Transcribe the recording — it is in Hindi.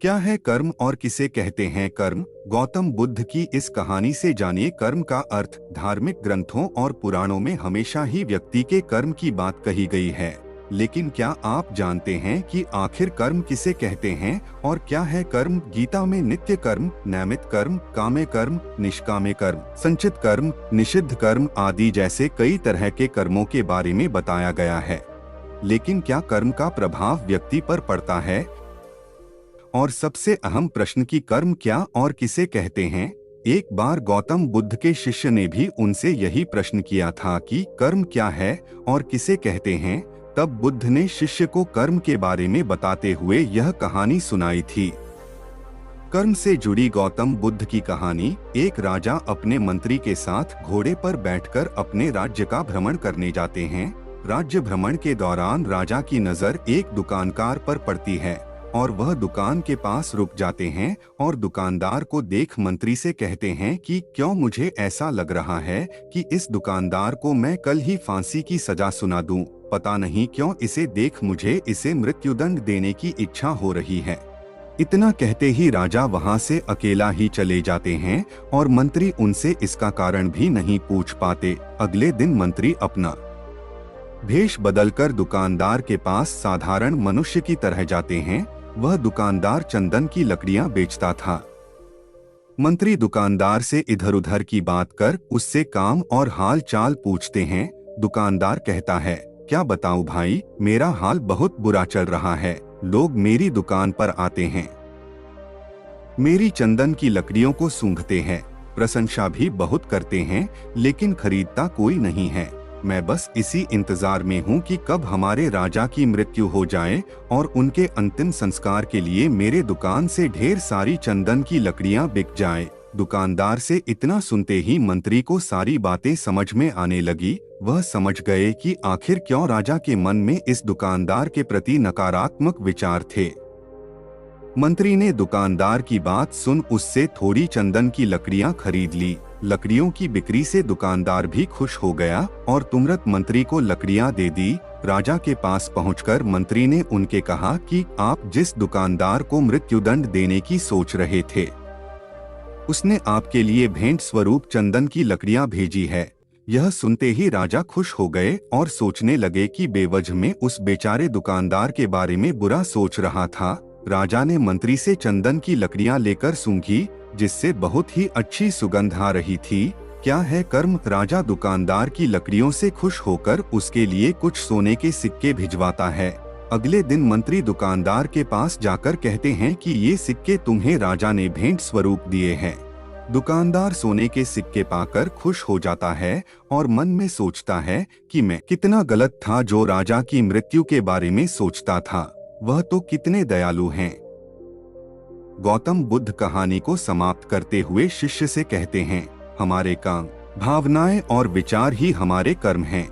क्या है कर्म और किसे कहते हैं कर्म? गौतम बुद्ध की इस कहानी से जानिए कर्म का अर्थ। धार्मिक ग्रंथों और पुराणों में हमेशा ही व्यक्ति के कर्म की बात कही गई है, लेकिन क्या आप जानते हैं कि आखिर कर्म किसे कहते हैं और क्या है कर्म? गीता में नित्य कर्म, नैमित कर्म, काम्य कर्म, निष्काम्य कर्म, संचित कर्म, निषिद्ध कर्म आदि जैसे कई तरह के कर्मों के बारे में बताया गया है। लेकिन क्या कर्म का प्रभाव व्यक्ति पर पड़ता है? और सबसे अहम प्रश्न कि कर्म क्या और किसे कहते हैं? एक बार गौतम बुद्ध के शिष्य ने भी उनसे यही प्रश्न किया था कि कर्म क्या है और किसे कहते हैं। तब बुद्ध ने शिष्य को कर्म के बारे में बताते हुए यह कहानी सुनाई थी। कर्म से जुड़ी गौतम बुद्ध की कहानी। एक राजा अपने मंत्री के साथ घोड़े पर बैठकर अपने राज्य का भ्रमण करने जाते हैं। राज्य भ्रमण के दौरान राजा की नजर एक दुकानदार पर पड़ती है और वह दुकान के पास रुक जाते हैं और दुकानदार को देख मंत्री से कहते हैं कि क्यों मुझे ऐसा लग रहा है कि इस दुकानदार को मैं कल ही फांसी की सजा सुना दूं। पता नहीं क्यों इसे देख मुझे इसे मृत्युदंड देने की इच्छा हो रही है। इतना कहते ही राजा वहां से अकेला ही चले जाते हैं और मंत्री उनसे इसका कारण भी नहीं पूछ पाते। अगले दिन मंत्री अपना भेष बदलकर दुकानदार के पास साधारण मनुष्य की तरह जाते हैं। वह दुकानदार चंदन की लकड़ियां बेचता था। मंत्री दुकानदार से इधर उधर की बात कर उससे काम और हाल चाल पूछते हैं। दुकानदार कहता है, क्या बताऊं भाई, मेरा हाल बहुत बुरा चल रहा है। लोग मेरी दुकान पर आते हैं, मेरी चंदन की लकड़ियों को सूंघते हैं, प्रशंसा भी बहुत करते हैं, लेकिन खरीदता कोई नहीं है। मैं बस इसी इंतजार में हूँ कि कब हमारे राजा की मृत्यु हो जाए और उनके अंतिम संस्कार के लिए मेरे दुकान से ढेर सारी चंदन की लकड़ियाँ बिक जाए। दुकानदार से इतना सुनते ही मंत्री को सारी बातें समझ में आने लगी। वह समझ गए कि आखिर क्यों राजा के मन में इस दुकानदार के प्रति नकारात्मक विचार थे। मंत्री ने दुकानदार की बात सुन उससे थोड़ी चंदन की लकड़ियां खरीद ली। लकड़ियों की बिक्री से दुकानदार भी खुश हो गया और तुरंत मंत्री को लकड़ियां दे दी। राजा के पास पहुंचकर मंत्री ने उनके कहा कि आप जिस दुकानदार को मृत्युदंड देने की सोच रहे थे, उसने आपके लिए भेंट स्वरूप चंदन की लकड़ियां भेजी है। यह सुनते ही राजा खुश हो गए और सोचने लगे कि बेवजह में उस बेचारे दुकानदार के बारे में बुरा सोच रहा था। राजा ने मंत्री से चंदन की लकड़ियां लेकर सूंघी, जिससे बहुत ही अच्छी सुगंध आ रही थी। क्या है कर्म? राजा दुकानदार की लकड़ियों से खुश होकर उसके लिए कुछ सोने के सिक्के भिजवाता है। अगले दिन मंत्री दुकानदार के पास जाकर कहते हैं कि ये सिक्के तुम्हें राजा ने भेंट स्वरूप दिए हैं। दुकानदार सोने के सिक्के पाकर खुश हो जाता है और मन में सोचता है कि मैं कितना गलत था जो राजा की मृत्यु के बारे में सोचता था। वह तो कितने दयालु हैं। गौतम बुद्ध कहानी को समाप्त करते हुए शिष्य से कहते हैं, हमारे काम, भावनाएं और विचार ही हमारे कर्म हैं।